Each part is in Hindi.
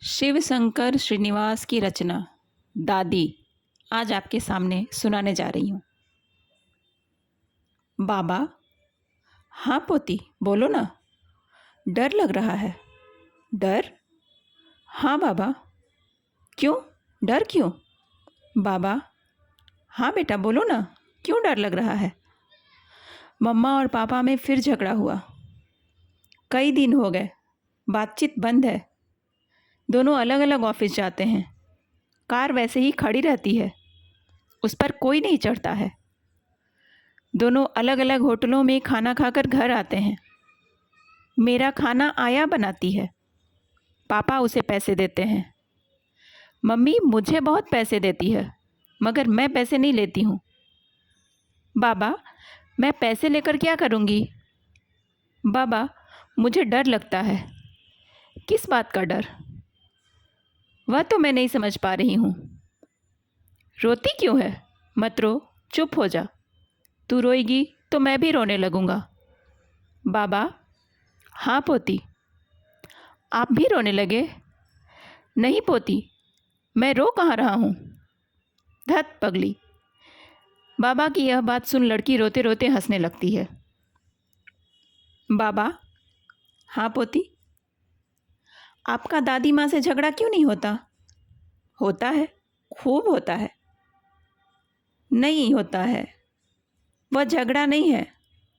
शिव शंकर श्रीनिवास की रचना दादी आज आपके सामने सुनाने जा रही हूँ। बाबा, हाँ पोती, बोलो ना। डर लग रहा है। डर? हाँ बाबा। क्यों? डर क्यों? बाबा, हाँ बेटा बोलो ना, क्यों डर लग रहा है? मम्मा और पापा में फिर झगड़ा हुआ। कई दिन हो गए, बातचीत बंद है। दोनों अलग अलग ऑफिस जाते हैं। कार वैसे ही खड़ी रहती है, उस पर कोई नहीं चढ़ता है। दोनों अलग अलग होटलों में खाना खाकर घर आते हैं। मेरा खाना आया बनाती है, पापा उसे पैसे देते हैं। मम्मी मुझे बहुत पैसे देती है, मगर मैं पैसे नहीं लेती हूँ। बाबा, मैं पैसे लेकर क्या करूँगी? बाबा, मुझे डर लगता है। किस बात का डर? वह तो मैं नहीं समझ पा रही हूँ। रोती क्यों है? मत रो, चुप हो जा। तू रोएगी तो मैं भी रोने लगूँगा। बाबा, हाँ पोती। आप भी रोने लगे? नहीं पोती, मैं रो कहाँ रहा हूँ। धत पगली। बाबा की यह बात सुन लड़की रोते रोते हंसने लगती है। बाबा, हाँ पोती। आपका दादी माँ से झगड़ा क्यों नहीं होता? होता है, खूब होता है। नहीं होता है, वह झगड़ा नहीं है,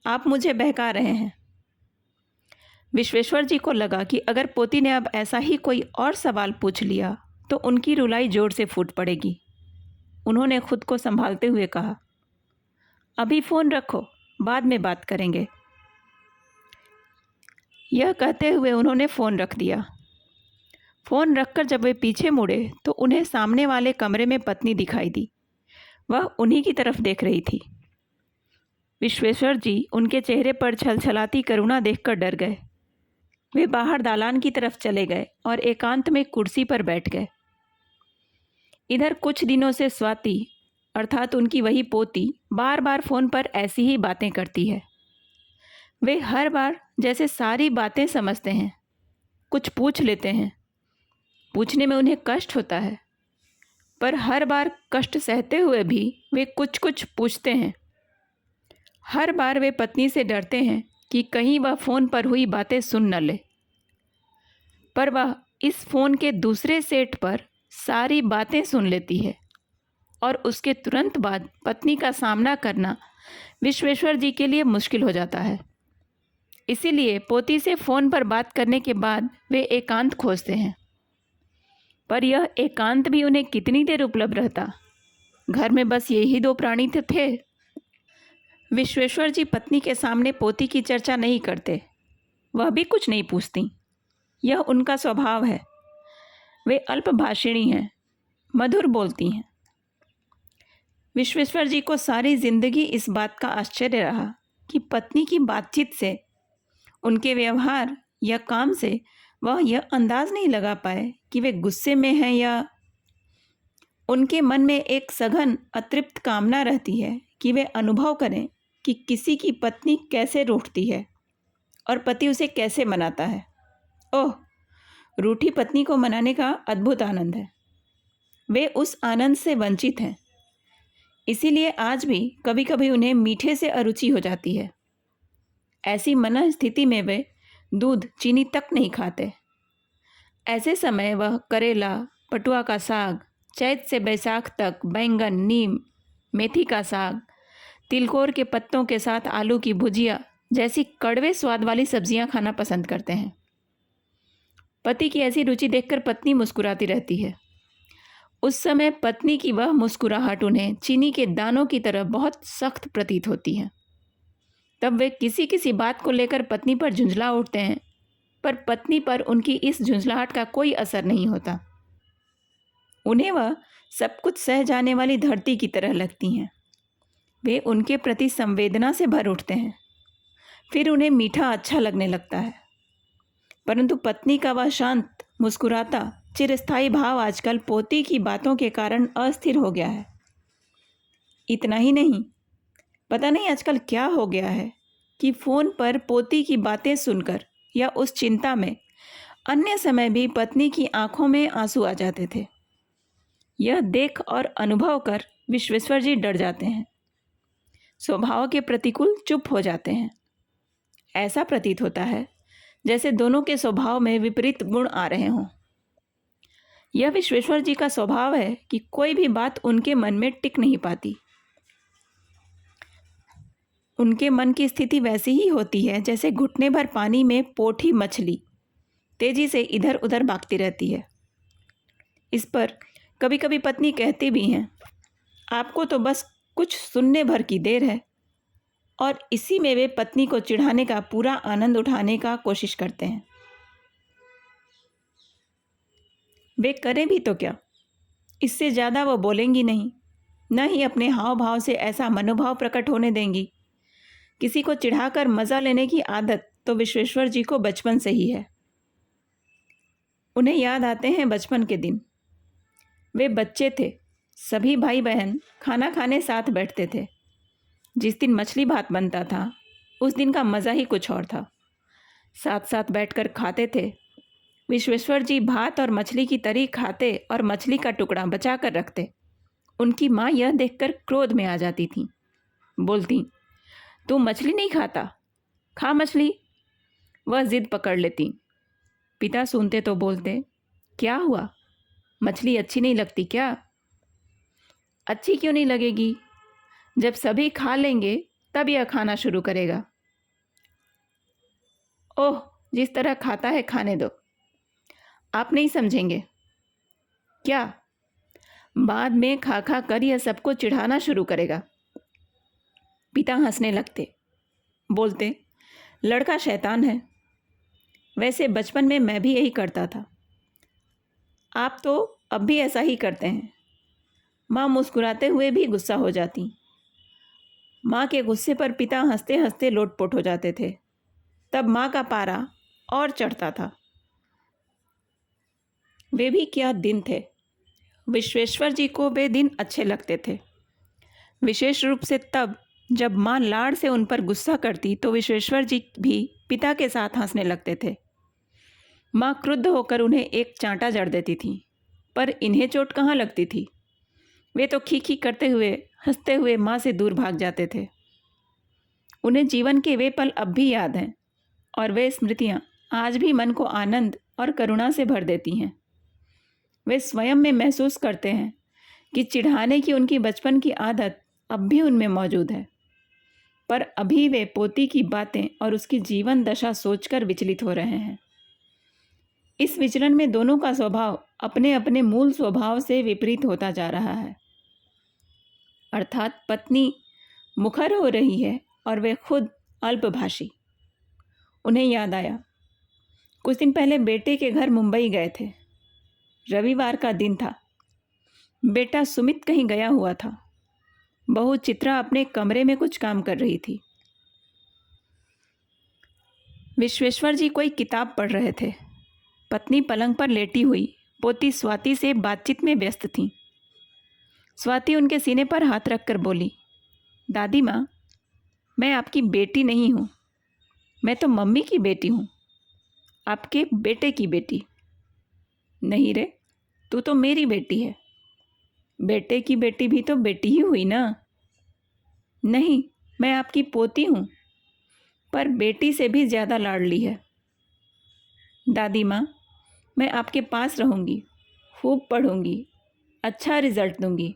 आप मुझे बहका रहे हैं। विश्वेश्वर जी को लगा कि अगर पोती ने अब ऐसा ही कोई और सवाल पूछ लिया तो उनकी रुलाई जोर से फूट पड़ेगी। उन्होंने खुद को संभालते हुए कहा, अभी फ़ोन रखो, बाद में बात करेंगे। यह कहते हुए उन्होंने फ़ोन रख दिया। फ़ोन रखकर जब वे पीछे मुड़े तो उन्हें सामने वाले कमरे में पत्नी दिखाई दी। वह उन्हीं की तरफ देख रही थी। विश्वेश्वर जी उनके चेहरे पर छलछलाती करुणा देखकर डर गए। वे बाहर दालान की तरफ चले गए और एकांत में कुर्सी पर बैठ गए। इधर कुछ दिनों से स्वाति अर्थात उनकी वही पोती बार बार फ़ोन पर ऐसी ही बातें करती है। वे हर बार जैसे सारी बातें समझते हैं, कुछ पूछ लेते हैं। पूछने में उन्हें कष्ट होता है, पर हर बार कष्ट सहते हुए भी वे कुछ कुछ पूछते हैं। हर बार वे पत्नी से डरते हैं कि कहीं वह फ़ोन पर हुई बातें सुन न ले, पर वह इस फ़ोन के दूसरे सेट पर सारी बातें सुन लेती है और उसके तुरंत बाद पत्नी का सामना करना विश्वेश्वर जी के लिए मुश्किल हो जाता है। इसीलिए पोती से फ़ोन पर बात करने के बाद वे एकांत खोजते हैं, पर यह एकांत भी उन्हें कितनी देर उपलब्ध रहता। घर में बस यही दो प्राणी थे। विश्वेश्वर जी पत्नी के सामने पोती की चर्चा नहीं करते, वह भी कुछ नहीं पूछती। यह उनका स्वभाव है। वे अल्पभाषिणी हैं, मधुर बोलती हैं। विश्वेश्वर जी को सारी जिंदगी इस बात का आश्चर्य रहा कि पत्नी की बातचीत से, उनके व्यवहार या काम से वह यह अंदाज नहीं लगा पाए कि वे गुस्से में हैं या उनके मन में एक सघन अतृप्त कामना रहती है कि वे अनुभव करें कि किसी की पत्नी कैसे रूठती है और पति उसे कैसे मनाता है। ओह, रूठी पत्नी को मनाने का अद्भुत आनंद है। वे उस आनंद से वंचित हैं। इसीलिए आज भी कभी कभी उन्हें मीठे से अरुचि हो जाती है। ऐसी मन स्थिति में वे दूध चीनी तक नहीं खाते। ऐसे समय वह करेला, पटुआ का साग, चैत से बैसाख तक बैंगन, नीम, मेथी का साग, तिलकोर के पत्तों के साथ आलू की भुजिया जैसी कड़वे स्वाद वाली सब्जियां खाना पसंद करते हैं। पति की ऐसी रुचि देखकर पत्नी मुस्कुराती रहती है। उस समय पत्नी की वह मुस्कुराहट उन्हें चीनी के दानों की तरह बहुत सख्त प्रतीत होती है। तब वे किसी किसी बात को लेकर पत्नी पर झुंझला उठते हैं, पर पत्नी पर उनकी इस झुंझलाहट का कोई असर नहीं होता। उन्हें वह सब कुछ सह जाने वाली धरती की तरह लगती हैं। वे उनके प्रति संवेदना से भर उठते हैं। फिर उन्हें मीठा अच्छा लगने लगता है। परंतु पत्नी का वह शांत, मुस्कुराता, चिरस्थायी भाव आजकल पोती की बातों के कारण अस्थिर हो गया है। इतना ही नहीं, पता नहीं आजकल क्या हो गया है कि फ़ोन पर पोती की बातें सुनकर या उस चिंता में अन्य समय भी पत्नी की आंखों में आंसू आ जाते थे। यह देख और अनुभव कर विश्वेश्वर जी डर जाते हैं, स्वभाव के प्रतिकूल चुप हो जाते हैं। ऐसा प्रतीत होता है जैसे दोनों के स्वभाव में विपरीत गुण आ रहे हों। यह विश्वेश्वर जी का स्वभाव है कि कोई भी बात उनके मन में टिक नहीं पाती। उनके मन की स्थिति वैसी ही होती है जैसे घुटने भर पानी में पोठी मछली तेजी से इधर उधर भागती रहती है। इस पर कभी कभी पत्नी कहती भी हैं, आपको तो बस कुछ सुनने भर की देर है, और इसी में वे पत्नी को चिढ़ाने का पूरा आनंद उठाने का कोशिश करते हैं। वे करें भी तो क्या, इससे ज़्यादा वो बोलेंगी नहीं, न ही अपने हाव भाव से ऐसा मनोभाव प्रकट होने देंगी। किसी को चिढ़ाकर मज़ा लेने की आदत तो विश्वेश्वर जी को बचपन से ही है। उन्हें याद आते हैं बचपन के दिन। वे बच्चे थे, सभी भाई बहन खाना खाने साथ बैठते थे। जिस दिन मछली भात बनता था उस दिन का मज़ा ही कुछ और था। साथ साथ बैठकर खाते थे। विश्वेश्वर जी भात और मछली की तरी खाते और मछली का टुकड़ा बचा कर रखते। उनकी माँ यह देखकर क्रोध में आ जाती थी, बोलती, तू मछली नहीं खाता, खा मछली। वह जिद पकड़ लेती। पिता सुनते तो बोलते, क्या हुआ, मछली अच्छी नहीं लगती क्या? अच्छी क्यों नहीं लगेगी, जब सभी खा लेंगे तब यह खाना शुरू करेगा। ओह, जिस तरह खाता है खाने दो, आप नहीं समझेंगे क्या? बाद में खा खा कर यह सबको चिढ़ाना शुरू करेगा। पिता हंसने लगते, बोलते, लड़का शैतान है। वैसे बचपन में मैं भी यही करता था। आप तो अब भी ऐसा ही करते हैं। माँ मुस्कुराते हुए भी गुस्सा हो जाती। माँ के गुस्से पर पिता हंसते हंसते लोटपोट हो जाते थे। तब माँ का पारा और चढ़ता था। वे भी क्या दिन थे। विश्वेश्वर जी को वे दिन अच्छे लगते थे, विशेष रूप से तब जब माँ लाड़ से उन पर गुस्सा करती तो विश्वेश्वर जी भी पिता के साथ हंसने लगते थे। माँ क्रुद्ध होकर उन्हें एक चांटा जड़ देती थी, पर इन्हें चोट कहाँ लगती थी। वे तो खी करते हुए हंसते हुए माँ से दूर भाग जाते थे। उन्हें जीवन के वे पल अब भी याद हैं, और वे स्मृतियाँ आज भी मन को आनंद और करुणा से भर देती हैं। वे स्वयं में महसूस करते हैं कि चिढ़ाने की उनकी बचपन की आदत अब भी उनमें मौजूद है, पर अभी वे पोती की बातें और उसकी जीवन दशा सोचकर विचलित हो रहे हैं। इस विचलन में दोनों का स्वभाव अपने अपने मूल स्वभाव से विपरीत होता जा रहा है। अर्थात पत्नी मुखर हो रही है और वे खुद अल्पभाषी। उन्हें याद आया, कुछ दिन पहले बेटे के घर मुंबई गए थे। रविवार का दिन था। बेटा सुमित कहीं गया हुआ था। बहू चित्रा अपने कमरे में कुछ काम कर रही थी। विश्वेश्वर जी कोई किताब पढ़ रहे थे। पत्नी पलंग पर लेटी हुई पोती स्वाति से बातचीत में व्यस्त थी। स्वाति उनके सीने पर हाथ रखकर बोली, दादी माँ, मैं आपकी बेटी नहीं हूँ, मैं तो मम्मी की बेटी हूँ, आपके बेटे की बेटी। नहीं रे, तू तो मेरी बेटी है। बेटे की बेटी भी तो बेटी ही हुई ना। नहीं, मैं आपकी पोती हूँ, पर बेटी से भी ज़्यादा लाडली है। दादी माँ, मैं आपके पास रहूँगी, खूब पढ़ूँगी, अच्छा रिजल्ट दूँगी।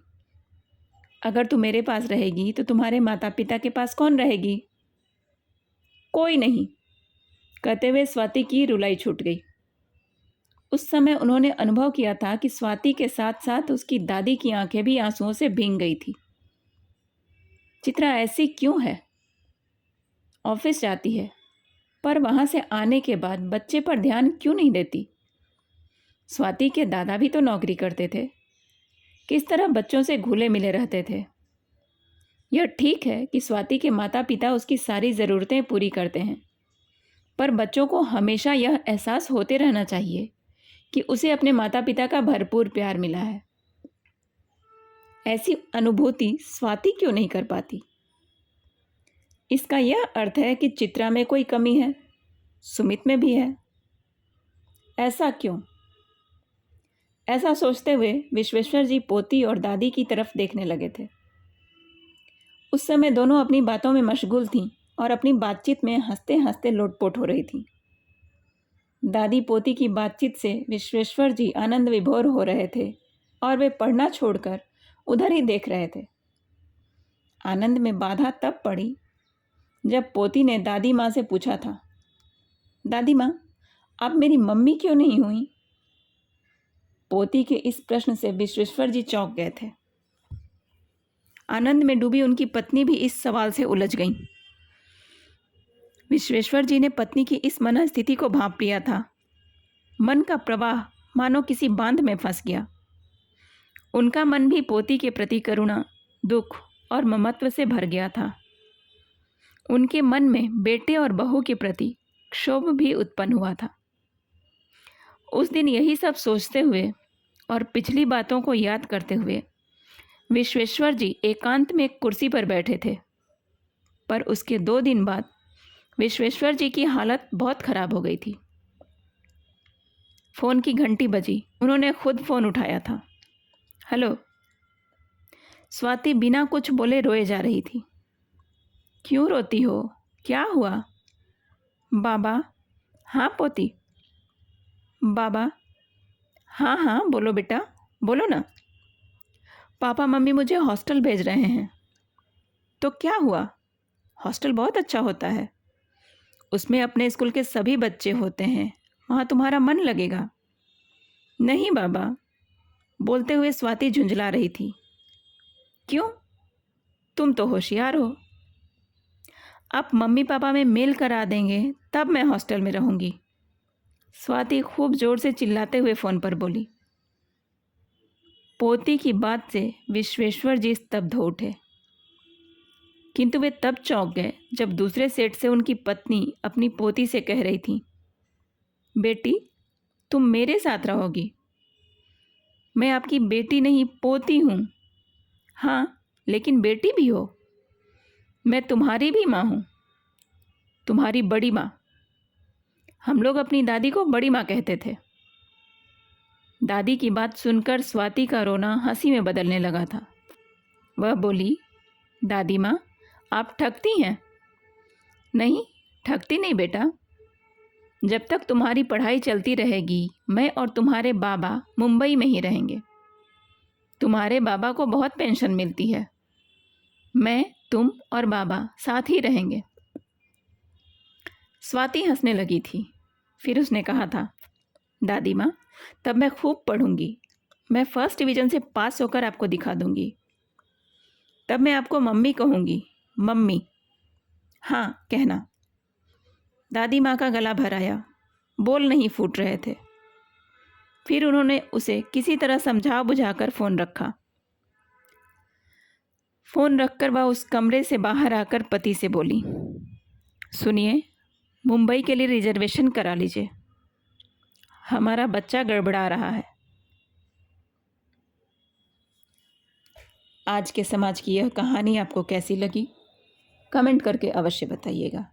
अगर तू मेरे पास रहेगी तो तुम्हारे माता पिता के पास कौन रहेगी? कोई नहीं, कहते हुए स्वाति की रुलाई छूट गई। उस समय उन्होंने अनुभव किया था कि स्वाति के साथ साथ उसकी दादी की आंखें भी आंसुओं से भीग गई थी। चित्रा ऐसी क्यों है? ऑफिस जाती है, पर वहाँ से आने के बाद बच्चे पर ध्यान क्यों नहीं देती? स्वाति के दादा भी तो नौकरी करते थे, किस तरह बच्चों से घुले मिले रहते थे। यह ठीक है कि स्वाति के माता पिता उसकी सारी ज़रूरतें पूरी करते हैं, पर बच्चों को हमेशा यह एहसास होते रहना चाहिए कि उसे अपने माता पिता का भरपूर प्यार मिला है। ऐसी अनुभूति स्वाति क्यों नहीं कर पाती? इसका यह अर्थ है कि चित्रा में कोई कमी है, सुमित में भी है। ऐसा क्यों? ऐसा सोचते हुए विश्वेश्वर जी पोती और दादी की तरफ देखने लगे थे। उस समय दोनों अपनी बातों में मशगूल थीं और अपनी बातचीत में हंसते हंसते लोटपोट हो रही थीं। दादी पोती की बातचीत से विश्वेश्वर जी आनंद विभोर हो रहे थे और वे पढ़ना छोड़कर उधर ही देख रहे थे। आनंद में बाधा तब पड़ी जब पोती ने दादी माँ से पूछा था, दादी माँ, आप मेरी मम्मी क्यों नहीं हुई? पोती के इस प्रश्न से विश्वेश्वर जी चौंक गए थे। आनंद में डूबी उनकी पत्नी भी इस सवाल से उलझ गईं। विश्वेश्वर जी ने पत्नी की इस मनस्थिति को भांप लिया था। मन का प्रवाह मानो किसी बांध में फंस गया। उनका मन भी पोती के प्रति करुणा, दुख और ममत्व से भर गया था। उनके मन में बेटे और बहू के प्रति क्षोभ भी उत्पन्न हुआ था। उस दिन यही सब सोचते हुए और पिछली बातों को याद करते हुए विश्वेश्वर जी एकांत में एक कुर्सी पर बैठे थे। पर उसके 2 दिन बाद विश्वेश्वर जी की हालत बहुत खराब हो गई थी। फ़ोन की घंटी बजी। उन्होंने खुद फ़ोन उठाया था। हेलो। स्वाति बिना कुछ बोले रोए जा रही थी। क्यों रोती हो? क्या हुआ? बाबा। हाँ पोती। बाबा। हाँ हाँ बोलो बेटा, बोलो ना। पापा मम्मी मुझे हॉस्टल भेज रहे हैं। तो क्या हुआ? हॉस्टल बहुत अच्छा होता है। उसमें अपने स्कूल के सभी बच्चे होते हैं। वहाँ तुम्हारा मन लगेगा। नहीं बाबा, बोलते हुए स्वाति झुंझला रही थी। क्यों? तुम तो होशियार हो। आप मम्मी पापा में मेल करा देंगे तब मैं हॉस्टल में रहूँगी। स्वाति खूब ज़ोर से चिल्लाते हुए फ़ोन पर बोली। पोती की बात से विश्वेश्वर जी स्तब्ध हो उठे, किंतु वे तब चौंक गए जब दूसरे सेट से उनकी पत्नी अपनी पोती से कह रही थी, बेटी तुम मेरे साथ रहोगी। मैं आपकी बेटी नहीं पोती हूँ। हाँ, लेकिन बेटी भी हो। मैं तुम्हारी भी माँ हूँ, तुम्हारी बड़ी माँ। हम लोग अपनी दादी को बड़ी माँ कहते थे। दादी की बात सुनकर स्वाति का रोना हंसी में बदलने लगा था। वह बोली, दादी माँ आप ठगती हैं? नहीं, ठगती नहीं बेटा। जब तक तुम्हारी पढ़ाई चलती रहेगी मैं और तुम्हारे बाबा मुंबई में ही रहेंगे। तुम्हारे बाबा को बहुत पेंशन मिलती है। मैं, तुम और बाबा साथ ही रहेंगे। स्वाति हंसने लगी थी। फिर उसने कहा था, दादी माँ तब मैं खूब पढ़ूंगी। मैं फर्स्ट डिवीज़न से पास होकर आपको दिखा दूंगी। तब मैं आपको मम्मी कहूँगी। मम्मी। हाँ कहना। दादी माँ का गला भर आया, बोल नहीं फूट रहे थे। फिर उन्होंने उसे किसी तरह समझा बुझाकर फ़ोन रखा। फ़ोन रखकर वह उस कमरे से बाहर आकर पति से बोली, सुनिए, मुंबई के लिए रिजर्वेशन करा लीजिए। हमारा बच्चा गड़बड़ा रहा है। आज के समाज की यह कहानी आपको कैसी लगी? कमेंट करके अवश्य बताइएगा।